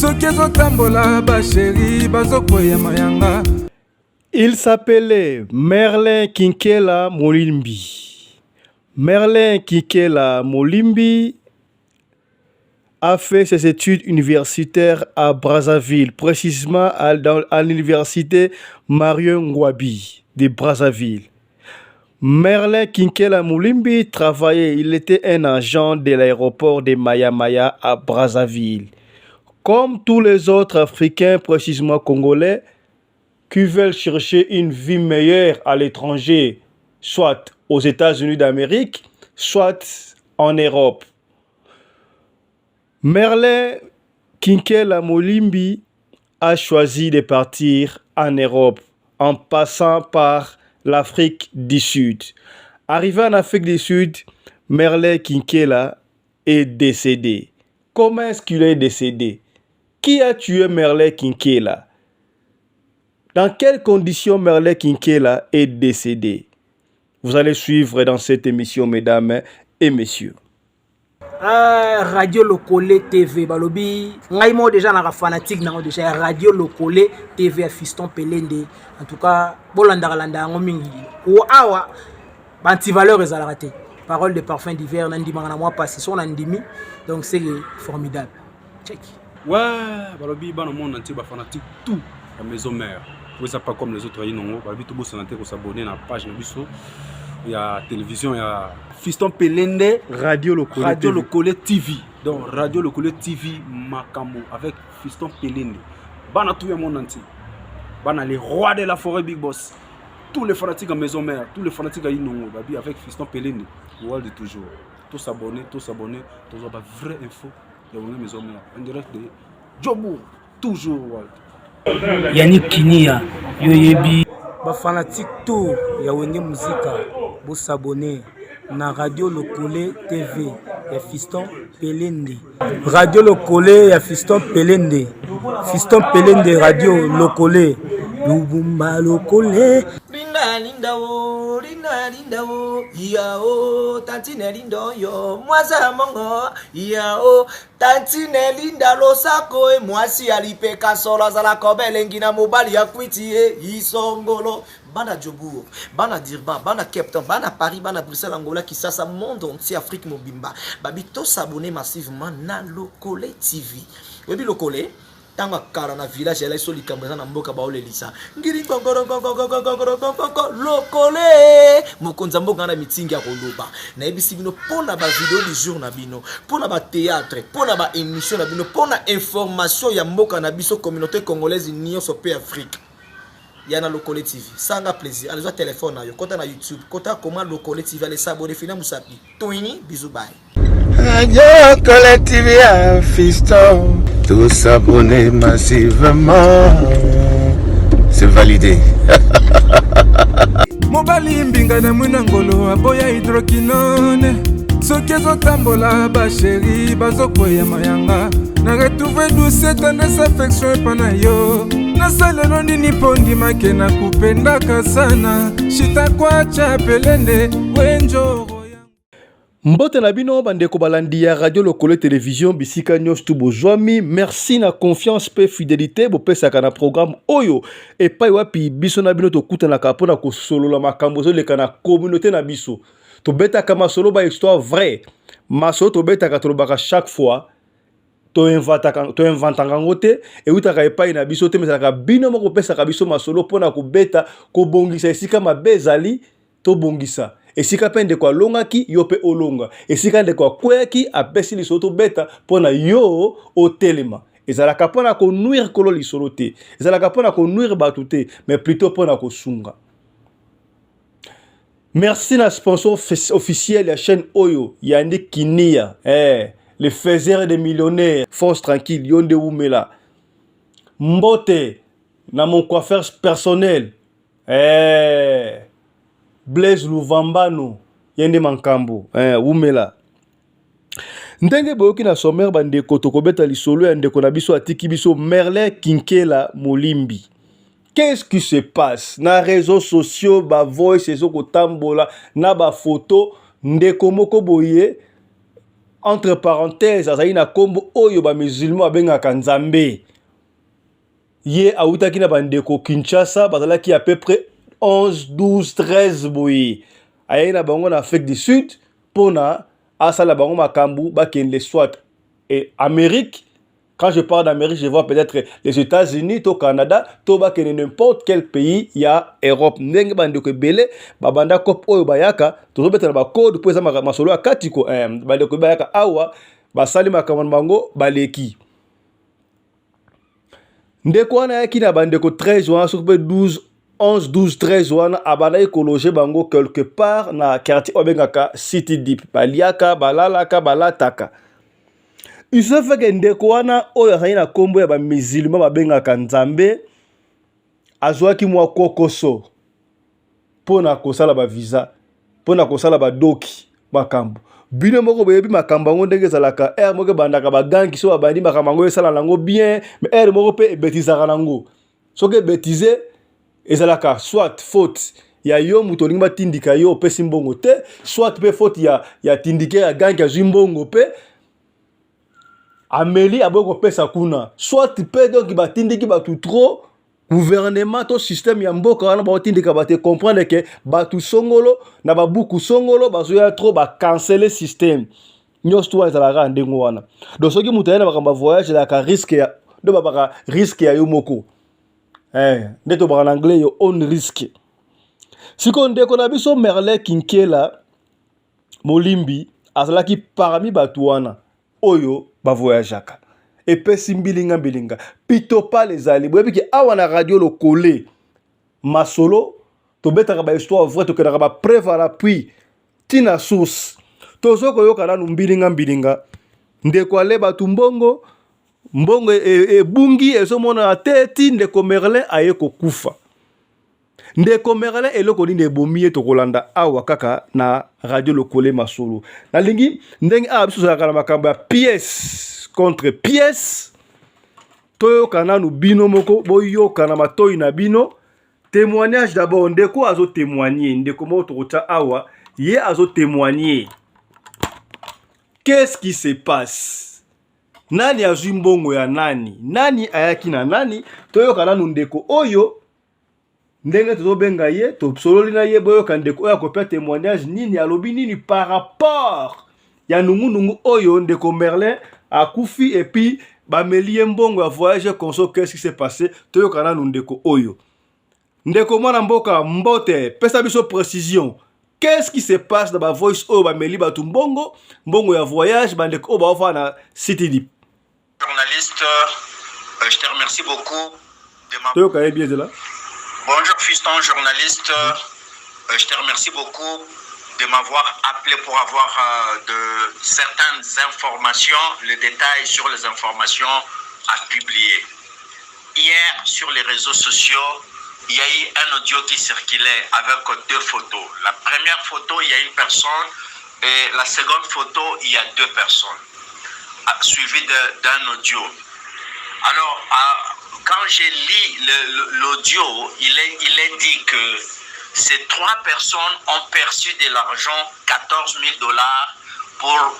soki ezotambola basheri bazokwea mayanga. Il s'appelait Merlin Kinkela Molimbi. Merlin Kinkela Molimbi a fait ses études universitaires à Brazzaville, précisément à l'université Marion Ngouabi de Brazzaville. Merlin Kinkela Molimbi travaillait, il était un agent de l'aéroport de Maya Maya à Brazzaville. Comme tous les autres Africains, précisément Congolais, qui veulent chercher une vie meilleure à l'étranger, soit aux États-Unis d'Amérique, soit en Europe. Merlin Kinkela Molimbi a choisi de partir en Europe en passant par l'Afrique du Sud. Arrivé en Afrique du Sud, Merlin Kinkela est décédé. Comment est-ce qu'il est décédé? Qui a tué Merlin Kinkela? Dans quelles conditions Merlin Kinkela est décédé? Vous allez suivre dans cette émission, mesdames et messieurs. Radio Lokole TV balobi ngai mo déjà na fanatique na déjà Radio Lokole TV à Fiston Pelende. En tout cas bolanda landa ngo mingi o awa banti valeur ezala te. Parole de parfum d'hiver nandi mangana moi passé son andimi, donc c'est formidable. Check. Ouais, balobi bana monde entier ba fanatique tout la maison mère. Vous ça pas comme les autres yinongo balobi tout bo santé ko s'abonner na page na biso. Il y a télévision, il y a Fiston Pelende, Radio Lokole TV. Donc Radio Lokole TV Makamo avec Fiston Pelende. Bana tout le monde entier. Bana les rois de la forêt Big Boss. Tous les fanatiques à maison mère, tous les fanatiques à Inongo, avec Fiston Pelende. World toujours. Tous s'abonner, tous avoir vraie info de la maison mère. En direct de Jobour, toujours World. Yannick Kinia, Yoyebi. Ba fanatique tout ya wenge muzika bo s'abonner na Radio Lokole TV ya Fiston Pelende. Radio Lokole ya Fiston Pelende. Fiston Pelende Radio Lokole. Lubumba Lokole. Linda wo yao tantine lindo yo mwaza mongo yao tantine linda lo sako e mwasi alipeka sola zala kobele ngina mobali ya kwitie isongolo bana Jobour bana Dirban bana Cape Town bana Paris bana Bruxelles Angola Kinshasa monde entier Afrique mobimba babi to s'abonner massivement na Lokole TV. Webi Lokole tanga kara na village ya iso likambaza na mboka baole lisa ngiri ngongoro Lokole mokonza mboka na mitingi ya koloba na ebisi bino pona ba vidéo du jour na bino pona ba théâtre pona ba émission na bino pona information ya mboka na biso communauté congolaise nyonso pe Afrique ya na Lokole TV sanga plaisir allez téléphone na yo kota na YouTube kota comment Lokole TV allez s'abonner fina musapi toini bisous bye Radio Lokole TV à Fiston. Tous s'abonner massivement. C'est validé. Mobali mbinga na mwinangolo aboya hydroquinone. Soki ezotambola basheri bazokwea mayanga. Na retrouver douce tendresse affection epana yo. Nasalelo nini pondi make na kupendaka sana. Shita kwacha Pelende wenjo. Mbote na bino bandeko balandi ya Radio Lokole Télévision bisika nyos tu bozwami. Merci na confiance pe fidélité bo pesaka na programme oyo et pa wapi biso na bino to kuta na kapona ko solo la makambo zo le kana communauté na biso to beta kama solo ba histoire vrai maso to beta ka to baka chaque fois to inventaka ngote et utaka epai na biso te mesaka bino moko pesaka biso masolo pona ko beta ko bongisa esika mabezali to bongisa esika pende kwa longaki yo pe olonga esika nde kwa kweki apesi lisoto beta pona yo otelema ezalaka pona ko nuire kolo lisolo te ezalaka pona ko nuire batu te mais plutôt pona ko sunga. Merci na sponsor officiel ya chaîne Oyo Yannick Kinia le faiseur des millionnaires force tranquille yonde umela mbote na mon coiffeur personnel Blaise Luvambano yende mankambo umela ndenge boyoki na sommaire bandeko tokobeta lisolo ya ndeko na biso atiki biso Merlin Kinkela Molimbi. Qu'est-ce qui se passe na réseaux sociaux ba voice ezoko tambola na ba photo ndeko moko boye entre parenthèses azali na kombo oyo ba musulman abengaka Nzambe. Ye autaki na bandeko Kinshasa bazalaki à peu près 11, 12, 13 boye. Aye na bango na Afrique du Sud pona asala bango makambu bakende soit et Amérique. Quand je parle d'Amérique, je vois peut-être les États-Unis, au Canada, tout n'importe quel pays, il y a Europe. Ndenge bandeko belé, babanda kop oyo bayaka, tout bettre ba code pour ça masolo akatiko, bandeko bayaka awa, basali makamon bango baleki. Ndeko wana yaki na bandeko 13 wana sur 12 11 12 13 wana abana écologer bango quelque part na quartier obengaka City Deep, baliaka, balalaka, balataka. Il se fait que ndeko wana oyo azali na kombo ya ba musulman babengaka Nzambe azwaki mwa kokoso pona kosala ba visa pona kosala ba doki makambo bino moko boyebi makambo ngo ndenge ezalaka moko bandaka bagangi so babandi makambo ngo esala nango bien mais moko pe ebetizaka nango soki ebetize ezalaka soit faute ya yo muto olingi batindika yo opesi mbongo te soit pe faute ya tindike ya gangi azwi mbongo pe Amélie a beaucoup pesa kuna soit pe donc batindiki batu trop gouvernement to système ya mboka wana batindika bate comprendre que batu songolo na babuku songolo bazoya trop ba canceler système nyos to ezalaka ndengo wana donc soki mutu yana bakamba voyage la ka risque ya do babaka risque ya yo moko ndeto ba en anglais yo on risque siko ndeko na biso Merlin Kinkela Molimbi azalaki parmi batu wana oyo ba voyageaka epesi mbilinga pito pa les ali boyebi ki awa na radio Lokole masolo to betaka ba histoire vrai to kenaka ba preuve à l'appui tina source tozo koyoka na mbilinga ndeko ale batu mbongo bungi ezomona ateti ndeko Merlin aye kokufa ndeko Merlin eloko nini ebomi to kolanda awa kaka na radio Lokole masolo nalingi ndenge biso zalaka na makambo ya pièce contre pièce toyoka nanu bino moko boyoka na matoi na bino témoignage d'abord ndeko azo témoigner ndeko moko tokota awa ye azo témoigner qu'est-ce qui se passe nani azwi mbongo ya nani ayaki na nani toyoka nanu ndeko oyo ndenge tozobenga ye tosololi na ye boyoka ndeko oyo akopia témoignage nini alobi nini par rapport ya nungu oyo ndeko Merlin akufi et puis bamelie mbongo ya voyage conso qu'est-ce qui s'est passé toyoka nanu ndeko oyo ndeko mwana mboka mbote pesa biso précision qu'est-ce qui se passe dans ba voice oyo bameli batu mbongo ya voyage bandeko oyo baofa na City Deep. Journaliste, je te remercie beaucoup de ma... toyoka ye bien là. Bonjour Fiston, journaliste. Je te remercie beaucoup de m'avoir appelé pour avoir de certaines informations, les détails sur les informations à publier. Hier, sur les réseaux sociaux, il y a eu un audio qui circulait avec 2 photos. La première photo, il y a une personne et la seconde photo, il y a 2 personnes, suivies d'un audio. Alors, quand j'ai lu l'audio, il est dit que ces 3 personnes ont perçu de l'argent, 14 000 $,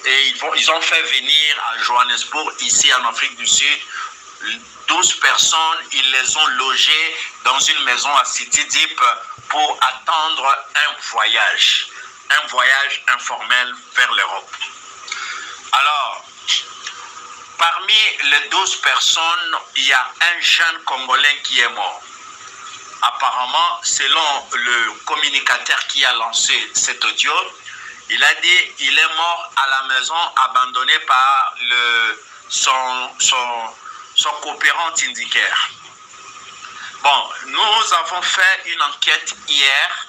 et ils ont fait venir à Johannesburg, ici en Afrique du Sud, 12 personnes, ils les ont logées dans une maison à City Deep pour attendre un voyage informel vers l'Europe. Alors, parmi les 12 personnes, il y a un jeune Congolais qui est mort. Apparemment, selon le communicateur qui a lancé cet audio, il a dit qu'il est mort à la maison abandonné par son coopérant indicaire. Bon, nous avons fait une enquête hier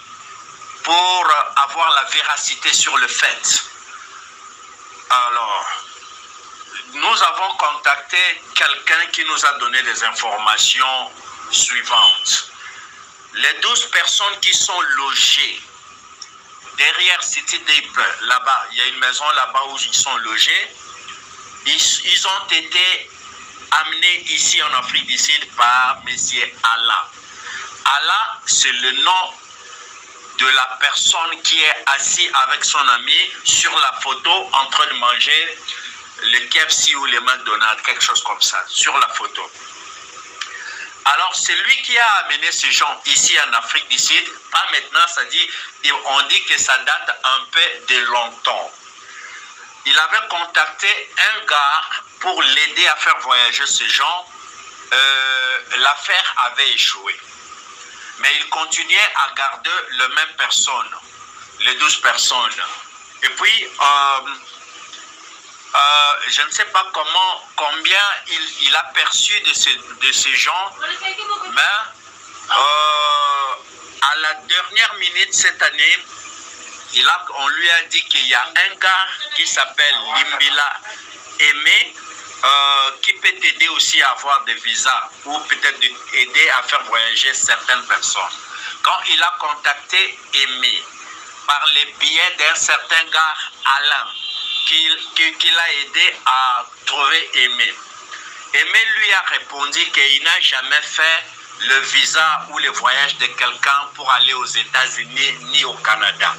pour avoir la véracité sur le fait. Alors, nous avons contacté quelqu'un qui nous a donné des informations suivantes. Les 12 personnes qui sont logées derrière City Deep, là-bas, il y a une maison là-bas où ils sont logés, ils ont été amenés ici en Afrique du Sud par M. Allah. Allah, c'est le nom de la personne qui est assise avec son ami sur la photo en train de manger le KFC ou le McDonald's, quelque chose comme ça, sur la photo. Alors, c'est lui qui a amené ces gens ici en Afrique du Sud. Pas maintenant, ça dit, on dit que ça date un peu de longtemps. Il avait contacté un gars pour l'aider à faire voyager ces gens. L'affaire avait échoué. Mais il continuait à garder les mêmes personnes, les 12 personnes. Et puis, je ne sais pas combien il a perçu de ces gens, mais à la dernière minute cette année, on lui a dit qu'il y a un gars qui s'appelle Limbila Aimé, qui peut t'aider aussi à avoir des visas ou peut-être aider à faire voyager certaines personnes. Quand il a contacté Aimé par les biais d'un certain gars Alain, qui l'a aidé à trouver Aimé. Aimé lui a répondu qu'il n'a jamais fait le visa ou le voyage de quelqu'un pour aller aux États-Unis ni au Canada.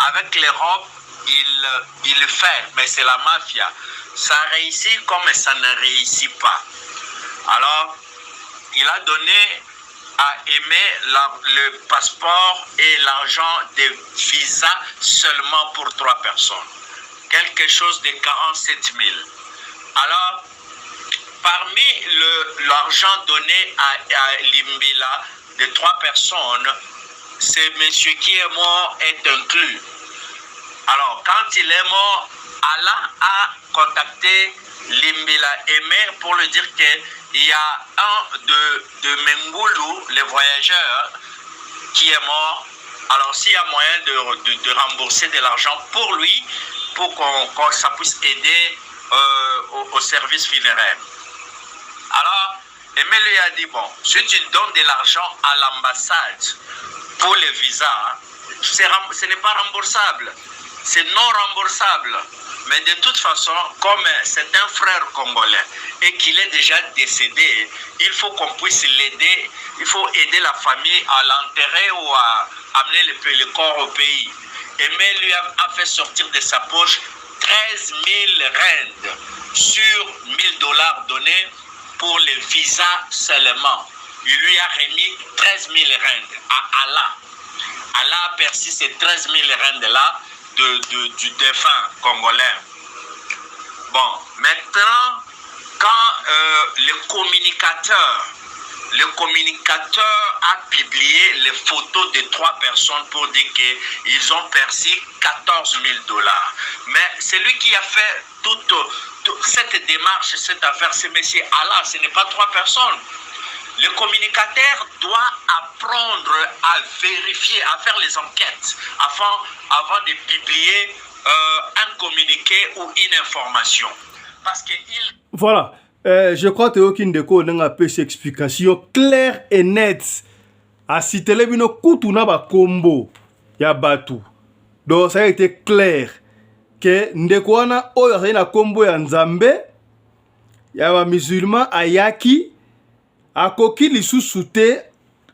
Avec l'Europe, il le fait, mais c'est la mafia. Ça réussit comme ça ne réussit pas. Alors, il a donné à Aimé le passeport et l'argent de visa seulement pour 3 personnes. Quelque chose de 47 000. Alors, parmi l'argent donné à Limbila de 3 personnes, ce monsieur qui est mort est inclus. Alors, quand il est mort, Allah a contacté Limbila Aimé pour lui dire qu'il y a un de Mengoulou, les voyageurs, qui est mort. Alors, s'il y a moyen de rembourser de l'argent pour lui, pour que ça puisse aider au service funéraire. Alors, Aimé lui a dit, bon, si tu donnes de l'argent à l'ambassade pour le visa, ce n'est pas remboursable. C'est non remboursable. Mais de toute façon, comme c'est un frère congolais et qu'il est déjà décédé, il faut qu'on puisse l'aider. Il faut aider la famille à l'enterrer ou à amener le corps au pays. Aimé lui a fait sortir de sa poche 13 000 rand sur 1 000 $ donnés pour le visa seulement. Il lui a remis 13 000 rand à Allah. Allah a perçu ces 13 000 rand là du défunt congolais. Bon, maintenant, quand le communicateur a publié les photos de 3 personnes pour dire qu'ils ont perçu 14 000 $. Mais celui qui a fait toute cette démarche, cette affaire, c'est M. Allah, ce n'est pas 3 personnes. Le communicateur doit apprendre à vérifier, à faire les enquêtes avant de publier un communiqué ou une information. Parce que Voilà. Je crois que aucune déco n'a pas cette explication claire et nette. A cité les bino kutuna ba combo ya batu. Donc ça a été clair que ndekwana oyo na combo ya Nzambe ya ba musulman ayaki akoki lisusu te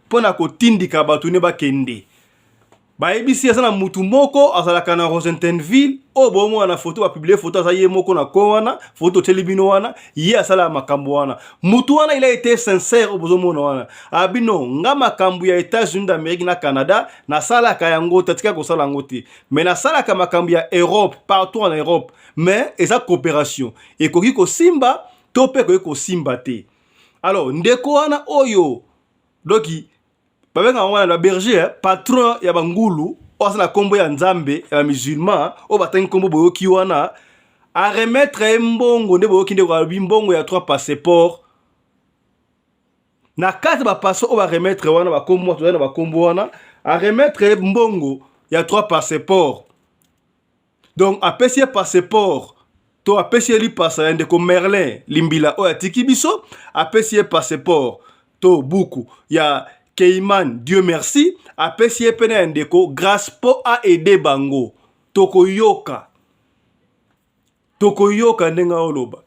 pona ko tindika batu ne ba kende. Ba ebisi asana mutu moko azalaka na Rosentenville o bomo na photo ba publier photo azaye moko na kowana photo telebino wana ye asala makambo wana mutu wana il a été sincère o bozomo wana abino nga makambo ya États-Unis d'Amérique na Canada na sala ka yango tatika ko sala ngote mais na sala ka makambo ya Europe partout en Europe mais eza coopération et koki ko simba tope ko simba te. Alors ndeko wana oyo doki babenga wana na berger patron ya bangulu osana kombo ya Nzambe ya musulman o batangi kombo boyoki wana a remettre mbongo nde boyoki nde kwa mbongo ya 3 passeports na 4 ba passo o ba remettre wana ba kombo to na ba kombo wana a remettre mbongo ya 3 passeports. Donc a pesier passeport to a pesier li passa ndeko Merlin Limbila o ya tiki biso a pesier passeport to buku ya Keiman, Dieu merci, a pesié pene ndeko grâce po a aider bango. Tokoyoka ndenga oloba.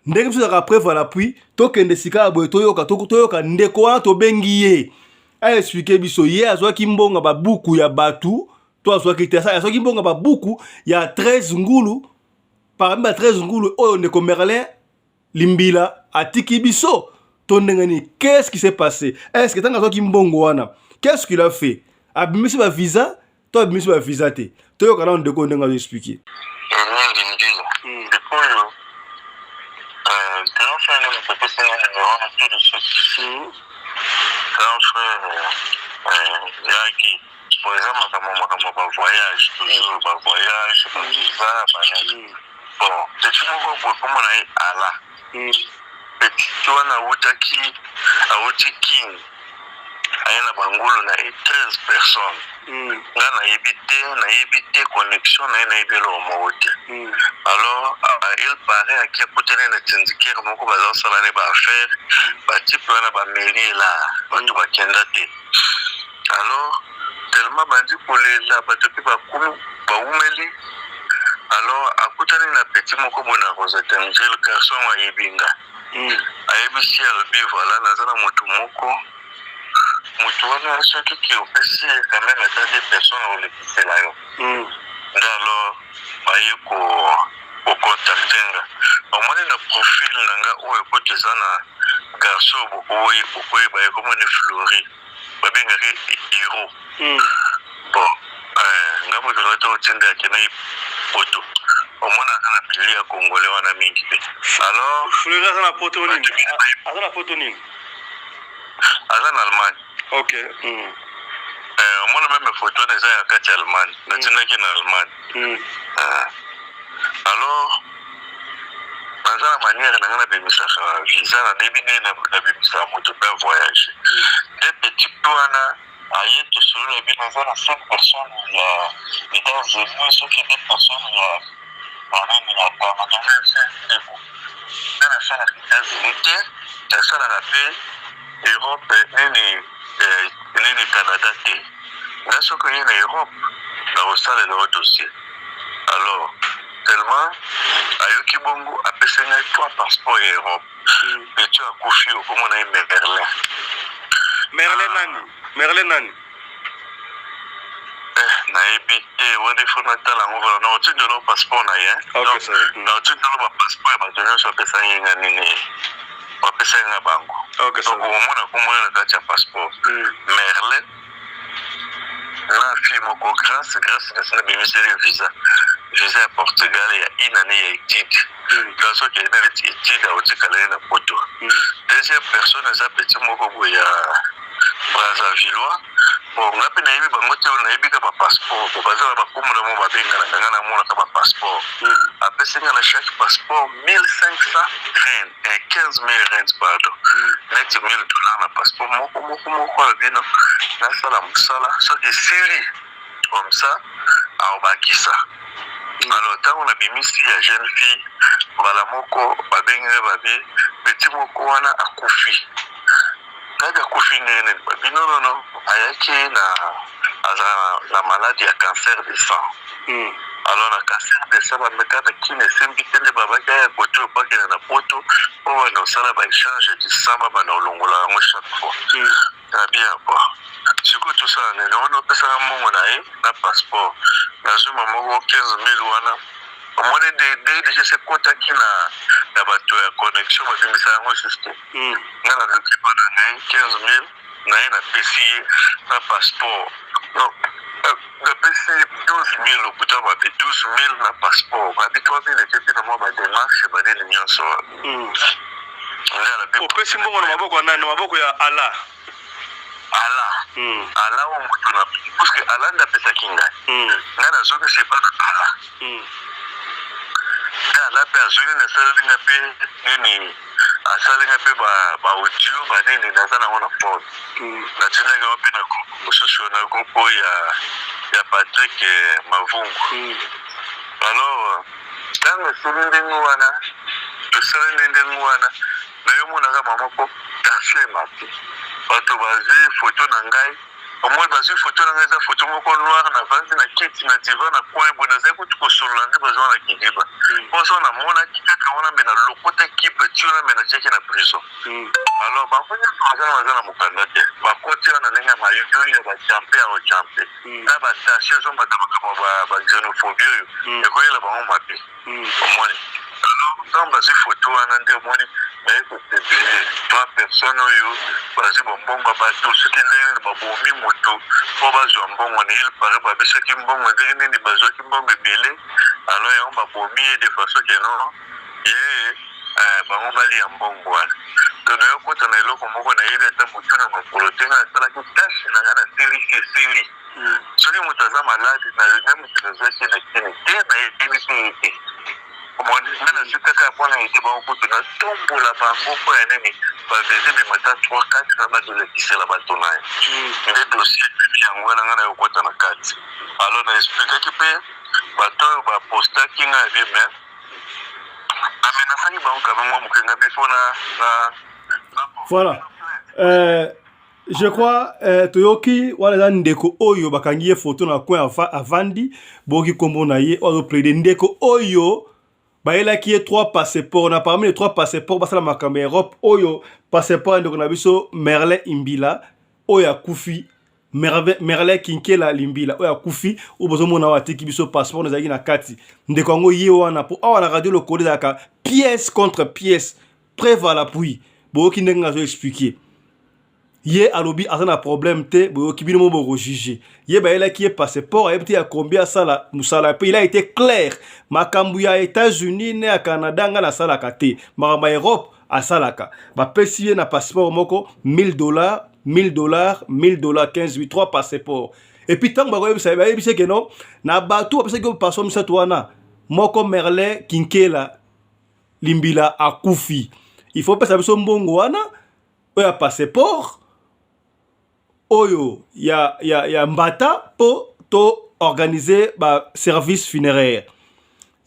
Ndenge biso za preuve à l'appui, tokende sika boye toyoka ndeko wana to bengi ye. expliquer biso ye azwaki mbongo ba buku ya batu to azwaki te azwaki mbongo ba buku ya 13 ngulu parmi ba 13 ngulu oyo ndeko Merlin Limbila atiki biso to ndengani. Qu'est-ce qui s'est passé? Est-ce que tanga azwaki mbongo wana qu'est-ce qu'il a fait? Abimisi ba visa to abimisi ba visa te to yo kana ndeko ndenga expliquer. Par exemple, ma voyage, toujours ma voyage, ma visa, bon, c'est tout le monde comme on a à là. Petit toi na utaki, a utiki, ayana bangolo na 13 personnes. Nga na yebite connexion na yebelo mote. Alors, il paraît à qui a côté na tindikere moko baza salane ba affaire, ba type na ba mairie là, ba to ba kendate. Alors, tellement bandi kolela bato pe bakumu baumeli. Alors akutani na petit moko bona Rosatangel garçon wa yebinga ayebisi albi voilà nazana mutu moko mutu wana soki ki opesi quand même à des personnes au lepisi la yo alors baye ko contactenga omoni na profil nanga oyo kotezana garçon bokoyi baye comme ne flori babengaki hero. Bon ngamo zoto otinde akena poto omona kana pili ya Congolais wana mingi pe. Alors Flori azana poto nini? Azana poto nini? Azana Allemagne. OK. Omona même photo na za ya kati Allemagne na tindaki na Allemagne. Alors dans la manière na ngana bimisa visa na debine na bimisa moto pa voyage. Des petits wana aye to solo la bien dans la 5 personnes il dans ceux qui des personnes pendant la pandémie dans la salle de ça la paix Europe ni Canada dans ce que y en Europe la salle le dossier. Alors tellement ayoki bongo apesena 3 passeports Europe et tu as confié au comment on a Merlin nani na ebite wode fonata la ngova na otinde lo passeport na ye. OK ça na otinde lo passeport ba donyo so pesa yenga nini ba pesa yenga bango. OK ça donc on mona na kati ya passeport Merlin na firme ko grâce na sana bimisere visa à Portugal il y a une année étude dans ce qui est étude à Otikale na poto. Deuxième personne ça petit moko boya Brazzavillois. Bon, on a pu naïbi bangote on naïbi ka passeport. Pour baza ba kumula mo ba benga na ngana mo na ka passeport. Après c'est na chaque passeport 1500 rand et 15 000 rand pardon. Net $1000 na passeport moko la bino na sala musala so que série comme ça à Obakisa. Alors tant on a bimisi ya jeune fille bala moko ba benga ba bi petit moko wana akufi. Kaja kufi nene non ayaki na maladie à cancer du sang. Alors le cancer du sang ba mekana kine sembitende babaka ya koto pake na poto on no sala ba échange du sang ba na longola ngo chaque fois. Très bien quoi. Surtout tout ça on pesa mongo na passeport. Na zuma mongo 15,000 wana. Moi de ce compte qui na bato ya connexion ba bimisa ngo système. Ngana document na 15,000 na ina PC na passeport. Non, le PC 12,000 au bout de 12,000 na passeport. Ba bitwa bi le tete na mo ba démarche ba de l'union so. Au PC mbongo na maboko na maboko ya Allah. Allah o mutu na parce que Allah nda pesa kinga. Ngana zoke c'est pas Allah. La personne ne sait pas nini asalinga pe ba audio ba nini nazana ona phone na tena ga pe na ko social na groupe ya Patrick Mavungu. Alors tanga sulinde ngwana to sulinde ngwana na yo mona ga mama ko tafe mati bato bazi photo na ngai moi bazi photo na ngai za photo moko noir na vandi na kiti na divan na coin bona za ko to solande bazona kidiba poso na mona kaka on a mis dans le côté qui peut tuer on a mis dans la prison alors bah on a dans mon candidat bah continuer dans les ma yuyu bah champion au champion là bah ça chez eux bah xénophobie et quoi là bah on m'a dit au moins alors dans ces photos on a témoigné mais c'est trois personnes basé bon bateau ce qui est ba bomi moto pour ba jambon on il paraît ba ce qui bon on dit ni bazo qui bon belé alors on ba bomi de façon que non et ba on va li ambon quoi donc on côté na loko moko na ile ta mutu na mapolote na sala ki tâche na série celui mutaza malade na même utilisation na kine moi je suis très bon et c'est bon pour tout pour la banque pour ennemi parce que j'ai matin 3 4 ça m'a donné qui c'est la bâton là les dossiers bien voilà on a au côté na 4 alors on explique que peut bateau va poster qui n'a vu mais amena fani banque avec moi que n'a besoin voilà je crois toyoki wala ndeko oyo bakangi photo na coin avandi boki kombo na ye ozo play ndeko oyo baela qui est 3 passeports na parmi les 3 passeports basala makambo Europe oyo passeport ndeko na biso Merlin Imbila oyo akufi Merlin Kinkela Limbila oyo akufi obozo mona watiki biso passeport nazaki na kati ndeko ngo ye wana po awa na radio lokole zaka pièce contre pièce preuve à l'appui boki ndenga zo expliquer ye alobi azana problème te boki bino mo juger ye baela qui est passeport et petit à combien ça la musala il a été clair makambu ya États-Unis ne ya Canada nga na sala kate makamba Europe a salaka ba pesi na passeport moko $1000 $1000 15 3 passeports et puis tant ba ko yebisa ba yebisa que non na bato parce que passeport misa toana moko Merlin Kinkela Limbila akufi il faut pas savoir son mbongo wana oya passeport oyo ya mbata po to organiser ba service funéraire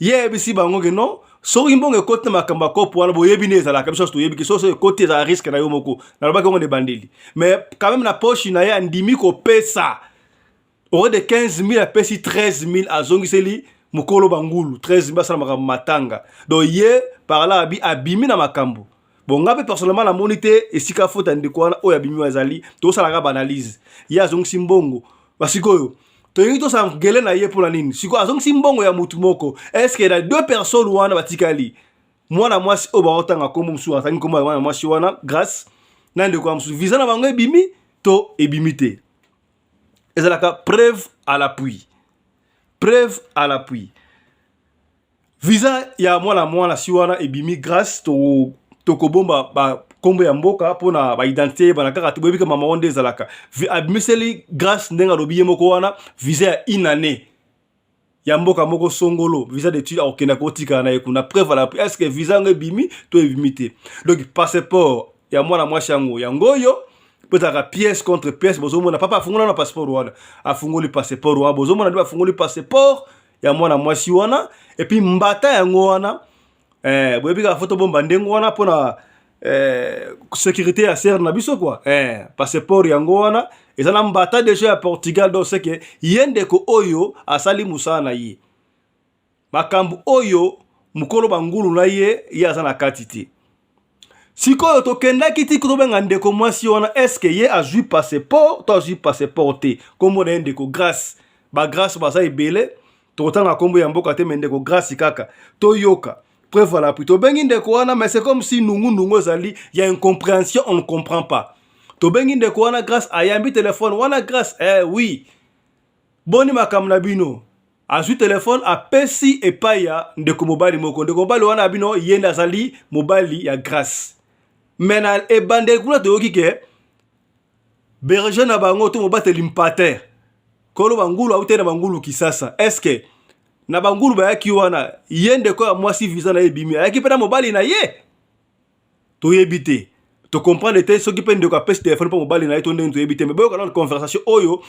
ye bisi bango ke non so imbongo côté makamba ko pour bo yebi neza la kabisa to yebi ke so côté za risque na yo moko na ba ko on bandeli mais quand même na poche na ya ndimi ko pesa au de 15000 à pesi 13000 azongiseli mukolo bangulu 13000 sala matanga donc ye par là abimi na makambo bon ngabe personnellement la monité et sika faute ndiko wana oya bimi wazali to sala ka analyse ya zongisi mbongo basikoyo to yingi to sa ngele na ye pour la nini siko azongisi mbongo ya mutu moko est-ce que la deux personnes wana batikali mwana mwasi o baotanga kombo msu atangi kombo mwana mwasi wana grâce na ndiko msu visa na bango ebimi to ebimité ezalaka preuve à l'appui visa ya mwana si wana ebimi grâce to tokobomba ba kombo ya mboka pona ba identité bana kaka tobebika mama onde zalaka abmiseli grâce ndenga lobiye moko wana visa ya inane ya mboka moko songolo visa d'étude okena kotika na ekuna preuve la est-ce que visa ngebimi to ebimité donc passeport ya mwana mwasi yango yangoyo peut-être pièce contre pièce bozo mona papa afungula na passeport wana afunguli passeport wana bozo mona ndiba afunguli passeport ya mwana mwasi wana et puis mbata yango wana boyebika photo bomba ndengo wana pona sécurité ya ser na biso quoi passeport yango wana ezana mbata déjà à Portugal donc c'est que yendeko oyo asali musana ye makambu oyo mukolo bangulu na ye yazana katiti sikoyo tokendaki ti kutobenga ndeko mwasi wana est-ce que ye azui passeport to azui passeport te kombo na ndeko grâce ba grâce baza ebele tokotanga kombo ya mboka te mendeko grâce kaka toyoka preuve à l'appui to bengi ndeko wana mais c'est comme si nungu zali il y a une compréhension on ne comprend pas to bengi ndeko wana grâce ayambi téléphone wana grâce oui boni makamna bino azui téléphone apesi epaya ndeko mobali moko ndeko mobali wana bino yenda zali mobali ya grâce mena ebande kuna toyoki ke berger na bango to mobateli mpater kolo bangulu aute na bangulu kisasa est-ce que na bangulu bayaki wana yende ko mwasi visa na ebimi ayaki pena mobali na ye to yebite to comprendre te soki pende ko pesi téléphone pa mobali na ye to ndenge to yebite mais boyo kana conversation oyo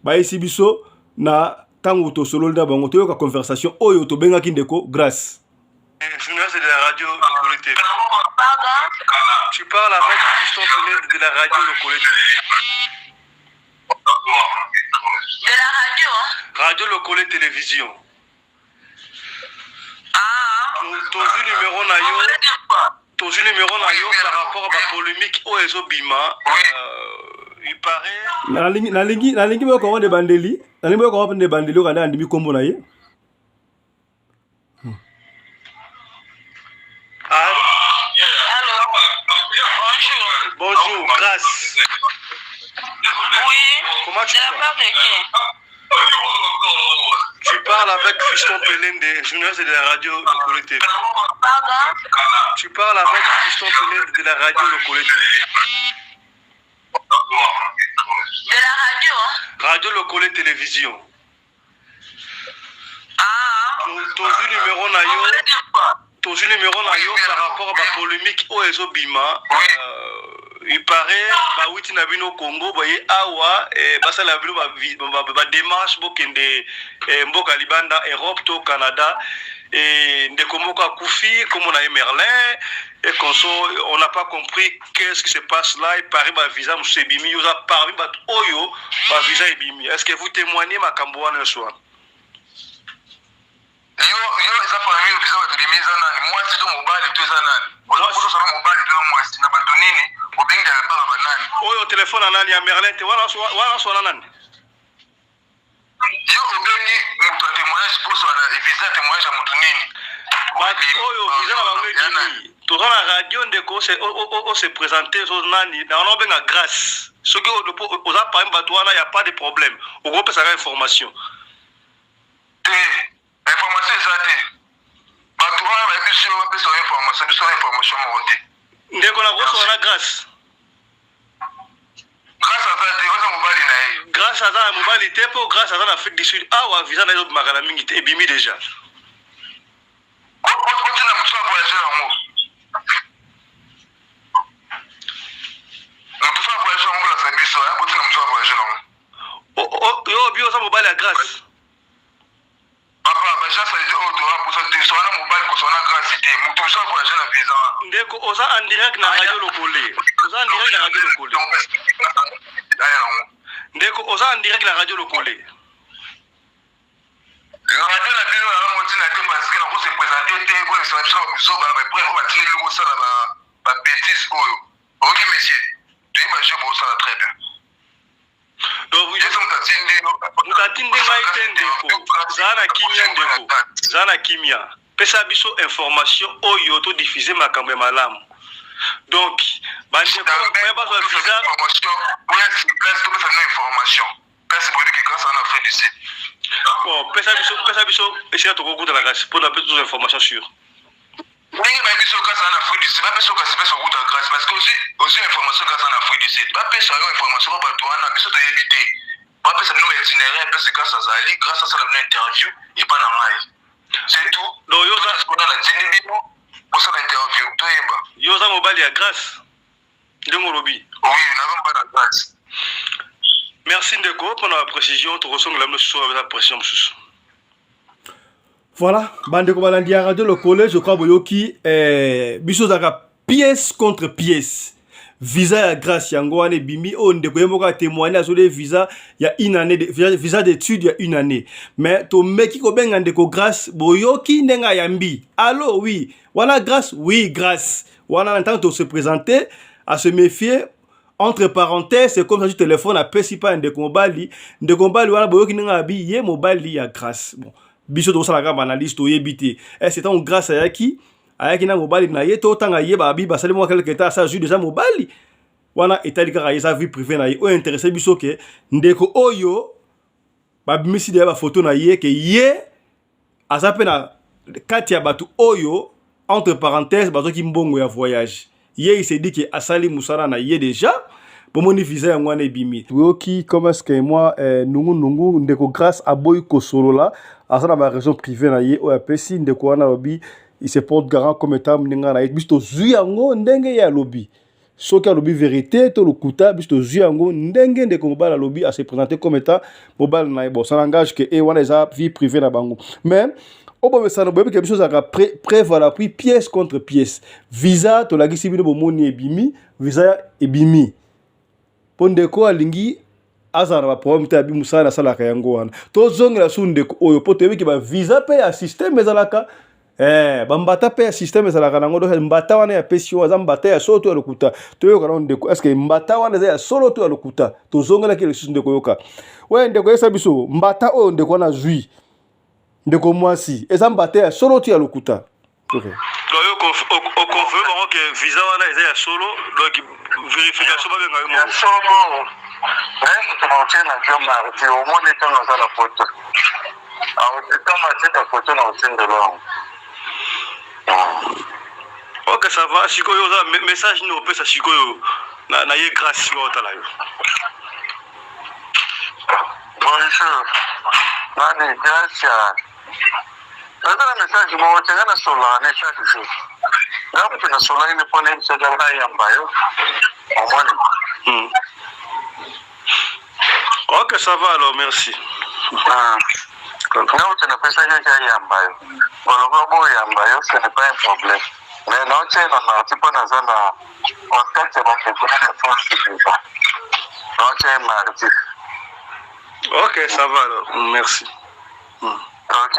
bayisi biso na tango to solo na bango to yoka conversation oyo to bengaki ndeko grâce journaliste de la radio Lokole TV. Tu parles avec Fiston Pelende de la radio Lokole TV. De la radio, hein? Radio Lokole Télévision. Ah, tozwi numéro na yo par rapport à la polémique au Ezobima. Il paraît nalingi boko de bandeli nalingi boko de bandeli kana andimi kombo na ye. Allô? Bonjour, Grâce. Oui. Comment tu vas? Tu parles avec Fiston Pelende, journaliste de la radio Lokole TV. Pardon? Tu parles avec Fiston Pelende de la radio Lokole TV. De la radio? Radio Lokole Télévision. Ah. Tozwi numéro na yo par rapport à la polémique au Ezobima. Il paraît bawiti na bino Congo boye awa basala bino ba démarche bokende mboka libanda Europe to Canada et ndeko moka kufi comme on a Merlin et on n'a pas compris qu'est-ce qui se passe là. Il paraît ba visa musebimi yoza parmi ba oyo ba visa ebimi. Est-ce que vous témoignez makambo wana soir? Yo eza pour la visa ba limeza nani moi c'est donc mobile tout ça nani oza ko so mobile to moi c'est na bato nini obenga ba banani oyo téléphone nani ya Merlin te wana so nani yo obengi mutu témoignage pour so na visa témoignage ya mutu nini oyo visa na bango nini toza na radio ndeko o se présenter so nani na on benga Grâce soki oza parmi bato wana y a pas de problème okopesa ka information te information ezate bato wana bayebiso bapesa information moko te ndeko na koso wana Grâce azate oza mobali na ye Grâce aza na mobali te mpo Grâce aza na Afrique du Sud awa visa na ezobimaka na mingi te ebimi déjà otina mosu avoyage yango motu avoyage yango bolasa biso otina mosu avoyage yango yo obi oza mobali ya Grâce papa bajasa oyo toaposa te soana mobali kosona Grâce te motu mosu avoyage na visa ndeko oza en direct na radio Lokole ndeko oza en direct na radio Lokole radio na bino yango ntina te parce que nako se présenter te kolekisa biso biso bapre ko batili kosala babétise oyo oki monsieur toyeba je bosala très bien mutatinde ngai te ndeko zala na kimia pesa biso information oyo to diffuser makambo ya malamu donc bandeko bazwa visa information pesa bodi ki grâce à l'Afrique du Sud bon pesa biso essayer to kokuta na kasi pour la petite information sûre ndenge bayebiso grâce à l'Afrique du Sud bapesa okuta grâce parce que aussi information grâce à l'Afrique du Sud bapesa yo information pa bato wana biso toyebi te bapesa bino itinéraire pesa grâce à zali grâce à sala bino interview epa na ngai c'est tout donc yoza na tini bino osala interview toyeba yoza mobali ya Grâce ndenge olobi oui naza mobali ya Grâce. Merci ndeko pour la précision to kosongola bino susu avec la précision mosusu. Voilà, bandeko balandi ya radio Lokole, je crois boyoki biso zaka pièce contre pièce. Visa ya Grâce yango wane bimi o ndeko yemoka témoigner sur des visa ya une année visa d'études ya une année. Mais to meki ko benga ndeko Grâce boyoki ndenga yambi. Allô oui, voilà Grâce, oui Grâce. Voilà en temps de se présenter, à se méfier. Entre parenthèses, c'est comme ça du téléphone à Pesipa ndeko mobali wana boyoki ndenga bi ye mobali ya Grâce. Bon. Biso to sala ka analyste to yebité c'est un Grâce ayaki na mobali na ye to tanga ye ba bi ba sali mo quelque temps ça joue déjà mobali wana etali ka ye sa vie privée na ye o intéressé biso ke ndeko oyo ba bimisi de ba photo na ye ke ye azape na kati ya batu oyo entre parenthèses bato ki mbongo ya voyage ye il s'est dit que asali musara na ye déjà pour mon visa ya ngwana ebimi oki comment est-ce que moi nungu ndeko Grâce aboyi ko solo là asana ba raison privée na ye o apesi ndeko wana lobi il se porte garant comme état mninga na ye bisto zui yango ndenge ya lobi soki alobi vérité to lokuta bisto zui yango ndenge ndeko mobala lobi a se présenter comme état mobala na ye bon ça n'engage que e wana eza vie privée na bango mais obo ça no boyebi quelque chose à prévoir puis pièce contre pièce visa to la gisi bino bomoni ebimi visa ebimi pondeko alingi azana ba problème ta bi musala sala ka yango wana to zongela su ndeko oyo poto yebi ke ba visa pe ya système ezalaka bambata pe ya système ezalaka nango donc mbata wana ya pesio aza mbata ya solo to ya lokuta toyoka na ndeko est-ce que mbata wana eza ya solo to ya lokuta tozongelaki lisusu ndeko yoka we ndeko yesa biso mbata oyo ndeko wana zwi ndeko mwasi eza mbata ya solo to ya lokuta okay. okonfirme bango ke visa wana eza ya solo donc vérification babenga yo moko solo naotie na bio mardi omoni ntango aza na foto ntango atika foto na otindelo yango ok ça va sikoyo oza message nini opesa sikoyo na ye grâce sikoyo otala yo bonjour nani grâce aza na message moko tenga na solane chaque jour nakuti na solane mpona ebisoja nayamba yo omoni ok ça va alors merci nakuti napesaki ayamba yo boloba boyamba yo ce n'est pas un problème mais naotiena nati mpo naza na contact ya bafekuna na france viva naotia mardi ok ça va alors merci ok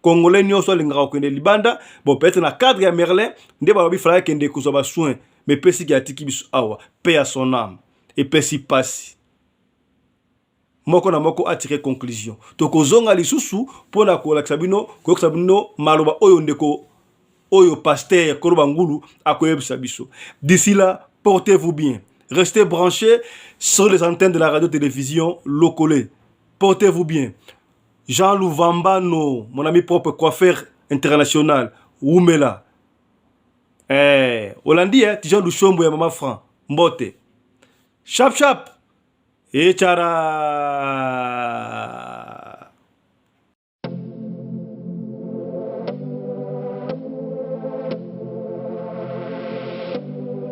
Congolais nyonso alingaka kokende libanda bon peut-être na cadre ya Merlin nde balobi fala kende kozwa ba soin mais pesi ki atiki biso awa paix à son âme et pesi pasi moko na moko attirer conclusion to kozonga lisusu pona ko lakisa bino ko bino maloba oyo ndeko oyo pasteur Koloba Ngulu akoyebisa biso. D'ici là, portez-vous bien, restez branchés sur les antennes de la radio-télévision Lokole. Portez-vous bien. Jean Louvambano, mon ami propre coiffeur international, Oumela. Hollandi, Tijan Luchombo et Maman Fran, Mbote. Chap chap. Et tchara.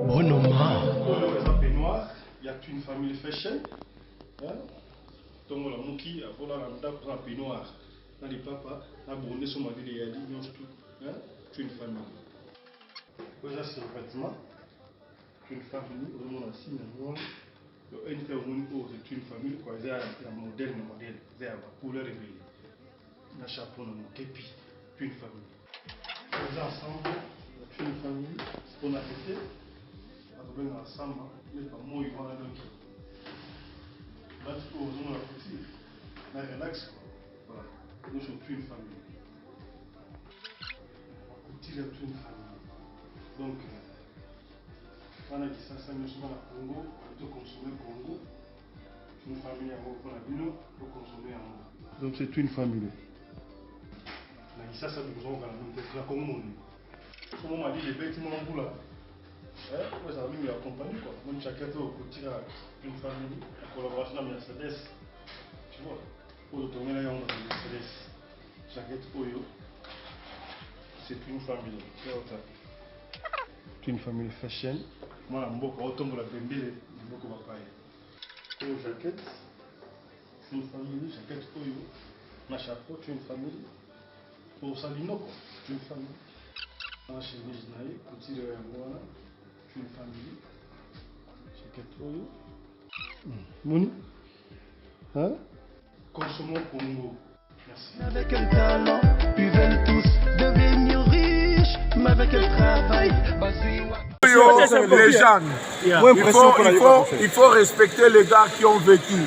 Bruno Mars. Il y a une famille fashion. Donc la mouki a volé la ndako peignoir. Dans les papas, a brûlé son mari et a dit non tout. C'est une famille. Déjà c'est un vêtement. C'est une famille. On a signé un c'est une famille quoi. C'est un modèle, c'est un couleur réveillée. Un chapeau, un képi. C'est une famille. Les ensemble, c'est une famille. On a été. On a ensemble. Mais pas moi ils vont à l'autre. Là, tu peux oser la possible. Mais relax, quoi. Voilà. Nous sommes une famille. On tire une famille. Donc, on a dit ça, nous sommes à Congo, on peut consommer Congo. Une famille à Congo, pour consommer en Congo. Donc, c'est une famille. On a dit ça, nous sommes à la Congo. Comme on m'a dit, les vêtements en bout là. Moi, ça a mis accompagné quoi. Moi, chacun au côté d'une famille, en collaboration avec Mercedes. Tu vois, pour le tourner là, on a Mercedes. Chacun Oyo, c'est une famille. C'est une famille fashion. Moi, je suis automne la bembele, je suis papaye. Pour jaquette, c'est une famille. Jaquette Oyo, ma chapeau, c'est une famille. Pour Salino, c'est une famille. Ma chemise naïe, petit de voilà. Une famille. Jaquette Oyo. Moni. Hein? Consommons Congo. Merci. Avec un talent, ils veulent tous devenir riches, mais avec un travail, légende. Il faut respecter les gars qui ont vécu.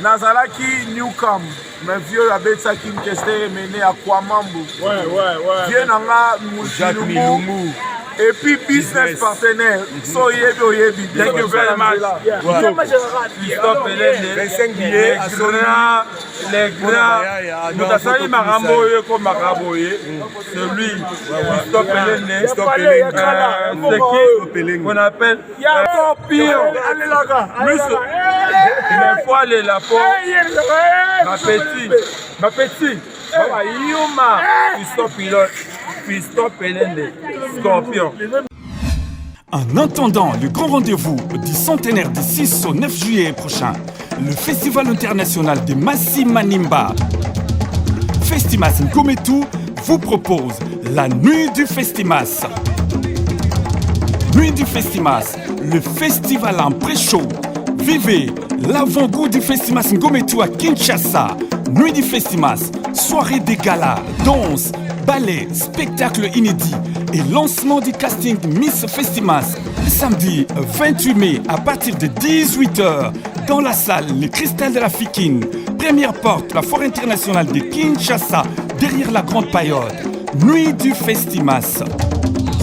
Nazalaki Newcom, mais vieux avec ça qui me testait mené à Kwamambo. Vieux Nanga Moujilumu. Et puis business partenaire, so yebi. Thank you very much. Stop les 5 billets, les grands, nous avons Marambo comme Marambo, celui stop les on appelle pire. Mais faut aller là pour ma petite, Yuma, stop pilote. Scorpion. En attendant le grand rendez-vous du centenaire du 6 au 9 juillet prochain, le Festival international de Massi Manimba, Festimas Ngometu vous propose la Nuit du Festimas. Nuit du Festimas, le festival en pré-show. Vivez l'avant-goût du Festimas Ngometu à Kinshasa. Nuit du Festimas, Soirée des galas, danse, ballet, spectacle inédit et lancement du casting Miss Festimas le samedi 28 mai à partir de 18h dans la salle Les Cristals de la Fikine. Première porte, la Foire internationale de Kinshasa, derrière la Grande Paillote. Nuit du Festimas.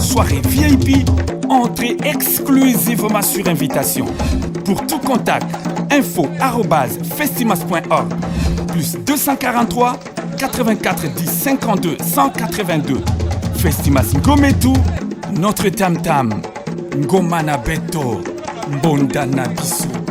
Soirée VIP, entrée exclusivement sur invitation. Pour tout contact, info@festimas.org plus 243 84 10 52 182. Festimas Ngometu, notre tam-tam. Ngomana Beto, Mbondana Bissou.